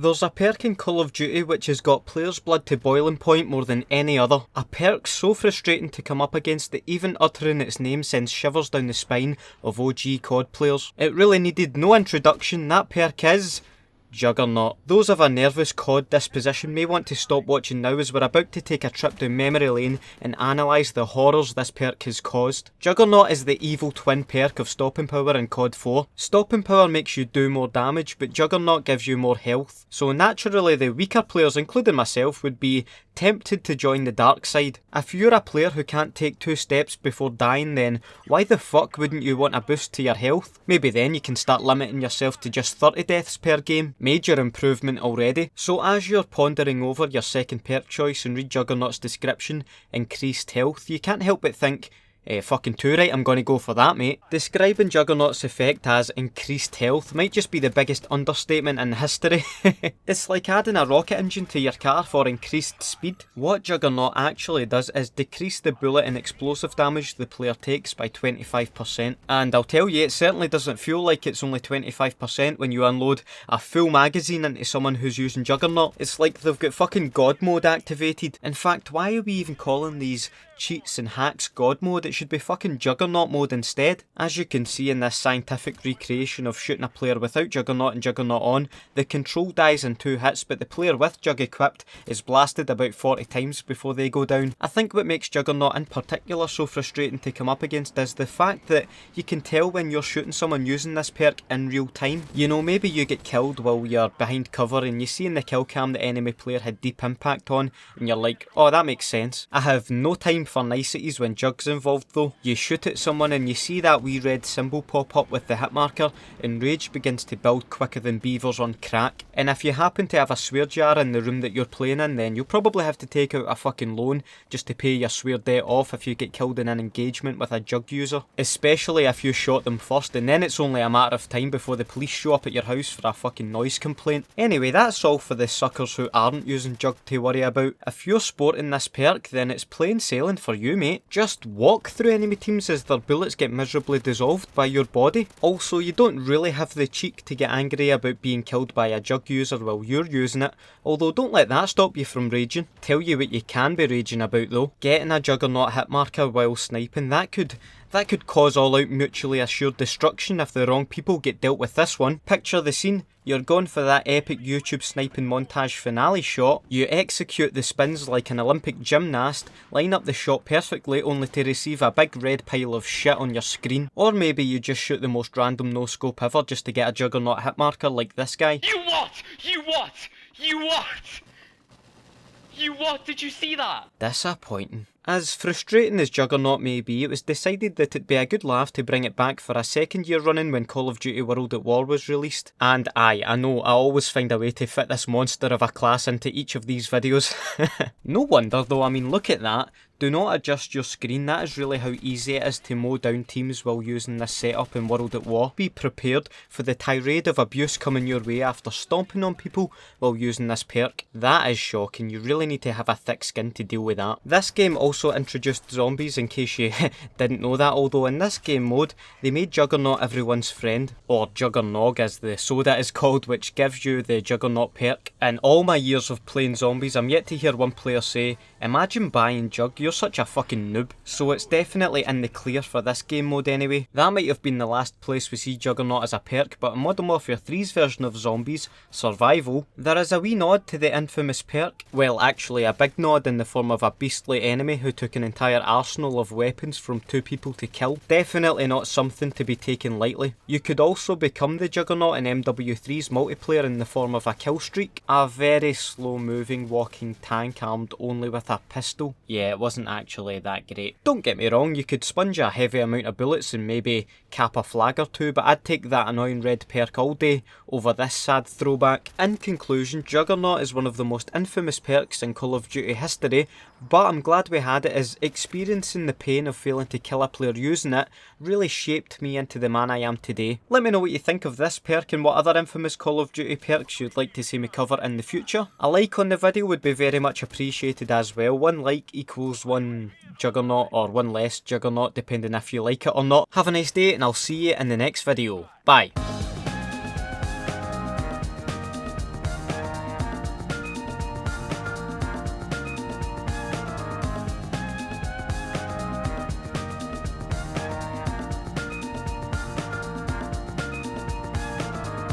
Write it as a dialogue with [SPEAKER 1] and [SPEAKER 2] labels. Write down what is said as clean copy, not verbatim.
[SPEAKER 1] There's a perk in Call of Duty which has got players' blood to boiling point more than any other. A perk so frustrating to come up against that even uttering its name sends shivers down the spine of OG COD players. It really needed no introduction. That perk is Juggernaut. Those of a nervous COD disposition may want to stop watching now, as we're about to take a trip down memory lane and analyse the horrors this perk has caused. Juggernaut is the evil twin perk of stopping power in COD 4. Stopping power makes you do more damage, but Juggernaut gives you more health. So naturally the weaker players, including myself, would be tempted to join the dark side. If you're a player who can't take 2 steps before dying, then why the fuck wouldn't you want a boost to your health? Maybe then you can start limiting yourself to just 30 deaths per game. Major improvement already. So as you're pondering over your second perk choice and read Juggernaut's description, increased health, you can't help but think, fucking too right, I'm gonna go for that, mate. Describing Juggernaut's effect as increased health might just be the biggest understatement in history. It's like adding a rocket engine to your car for increased speed. What Juggernaut actually does is decrease the bullet and explosive damage the player takes by 25%. And I'll tell you, it certainly doesn't feel like it's only 25% when you unload a full magazine into someone who's using Juggernaut. It's like they've got fucking God mode activated. In fact, why are we even calling these cheats and hacks God mode? It should be fucking Juggernaut mode instead. As you can see in this scientific recreation of shooting a player without Juggernaut and Juggernaut on, the control dies in 2 hits, but the player with Jug equipped is blasted about 40 times before they go down. I think what makes Juggernaut in particular so frustrating to come up against is the fact that you can tell when you're shooting someone using this perk in real time. You know, maybe you get killed while you're behind cover and you see in the kill cam the enemy player had deep impact on, and you're like, oh, that makes sense. I have no time for niceties when Jug's involved though. You shoot at someone and you see that wee red symbol pop up with the hitmarker, and rage begins to build quicker than beavers on crack. And if you happen to have a swear jar in the room that you're playing in, then you'll probably have to take out a fucking loan just to pay your swear debt off if you get killed in an engagement with a Jug user. Especially if you shot them first, and then it's only a matter of time before the police show up at your house for a fucking noise complaint. Anyway, that's all for the suckers who aren't using Jug to worry about. If you're sporting this perk, then it's plain sailing for you, mate. Just walk through enemy teams as their bullets get miserably dissolved by your body. Also, you don't really have the cheek to get angry about being killed by a Jug user while you're using it, although don't let that stop you from raging. Tell you what you can be raging about though. Getting a Juggernaut hitmarker while sniping, that could cause all out mutually assured destruction if the wrong people get dealt with this one. Picture the scene. You're going for that epic YouTube sniping montage finale shot. You execute the spins like an Olympic gymnast, line up the shot perfectly only to receive a big red pile of shit on your screen. Or maybe you just shoot the most random no scope ever just to get a Juggernaut hitmarker like this guy.
[SPEAKER 2] You what? You what? You what? You what? Did you see that?
[SPEAKER 1] Disappointing. As frustrating as Juggernaut may be, it was decided that it'd be a good laugh to bring it back for a second year running when Call of Duty World at War was released. And aye, I know, I always find a way to fit this monster of a class into each of these videos. No wonder though, I mean look at that. Do not adjust your screen, that is really how easy it is to mow down teams while using this setup in World at War. Be prepared for the tirade of abuse coming your way after stomping on people while using this perk. That is shocking, you really need to have a thick skin to deal with that. This game also introduced zombies in case you didn't know that, although in this game mode they made Juggernaut everyone's friend, or Juggernog as the soda is called, which gives you the Juggernaut perk. In all my years of playing zombies, I'm yet to hear one player say, imagine buying Jug, you're such a fucking noob. So it's definitely in the clear for this game mode anyway. That might have been the last place we see Juggernaut as a perk, but in Modern Warfare 3's version of zombies, Survival, there is a wee nod to the infamous perk. Well, actually a big nod in the form of a beastly enemy who took an entire arsenal of weapons from 2 people to kill. Definitely not something to be taken lightly. You could also become the Juggernaut in MW3's multiplayer in the form of a kill streak. A very slow moving walking tank armed only with a pistol. Yeah, it wasn't actually that great. Don't get me wrong, you could sponge a heavy amount of bullets and maybe cap a flag or 2, but I'd take that annoying red perk all day over this sad throwback. In conclusion, Juggernaut is one of the most infamous perks in Call of Duty history, but I'm glad we had it, as experiencing the pain of failing to kill a player using it really shaped me into the man I am today. Let me know what you think of this perk and what other infamous Call of Duty perks you'd like to see me cover in the future. A like on the video would be very much appreciated as well. 1 like equals 1 Juggernaut or 1 less Juggernaut depending if you like it or not. Have a nice day and I'll see you in the next video. Bye.